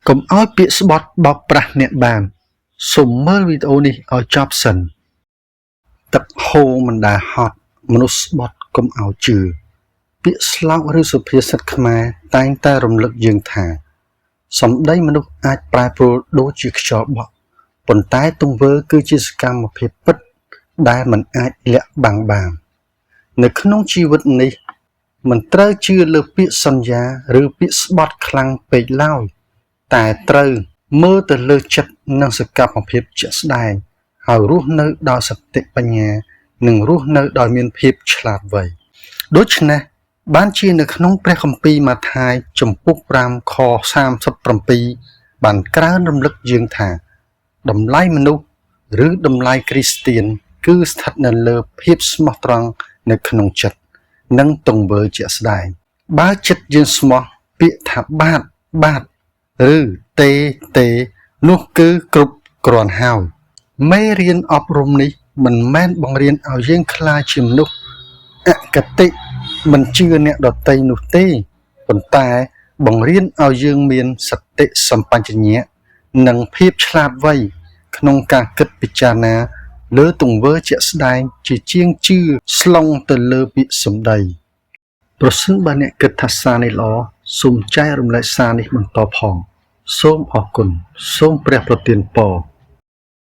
កុំឲ្យពាក្យស្បត់បោកប្រាស់អ្នកបានសូមមើលវីដេអូនេះឲ្យចប់សិនទឹកហូរមិនដែលហត់មនុស្សស្បត់កុំឲ្យជឿពាក្យស្លោកឬសុភាសិតខ្មែរតែងតែរំលឹកយើងថាសម្ដីមនុស្សអាចប្រែប្រួលដូចជាខ្យល់បក់ប៉ុន្តែទង្វើគឺជាសកម្មភាពពិតដែលមិនអាចលាក់បាំងបាននៅក្នុងជីវិតនេះមិនត្រូវជឿលើពាក្យសន្យាឬពាក្យស្បត់ខ្លាំងពេកឡើយតែត្រូវមើលទៅលើចិត្តនិងសកម្មភាពជាក់ស្ដែងហើយរស់នៅដោយសតិបញ្ញានិងរស់នៅដោយមានភាពឆ្លាតវៃដូច្នេះបានជានៅក្នុងព្រះគម្ពីរម៉ាថាយជំពូក5ខ37បានក្រើនរំលឹកយើងថាតម្លៃមនុស្សឬតម្លៃគ្រីស្ទានគឺស្ថិតនៅលើភាពស្មោះត្រង់នៅក្នុងចិត្តនិងទង្វើជាក់ស្ដែងបើចិត្តយើងស្មោះពាក្យថាបាទឬទេនោះគឺគ្រប់គ្រាន់ហើយមេរៀនអប់រំនេះមិនមែនបង្រៀនឲ្យយើងក្លាយជាមនុស្សអកតេមិនជឿអ្នកដទៃនោះទេប៉ុន្តែបង្រៀនឲ្យយើងមានសតិសម្បជញ្ញៈនិងភាពឆ្លាតវៃក្នុងការគិតពិចារណាលើទង្វើជាក់ស្ដែងជាជាងជឿស្លុងទៅលើពាក្យសម្ដីប្រសិនបើអ្នកគិតថាសារនេះល្អសូមចែករំលែកសារនេះបន្តផងសូមអរគុណសូមព្រះប្រទានពរ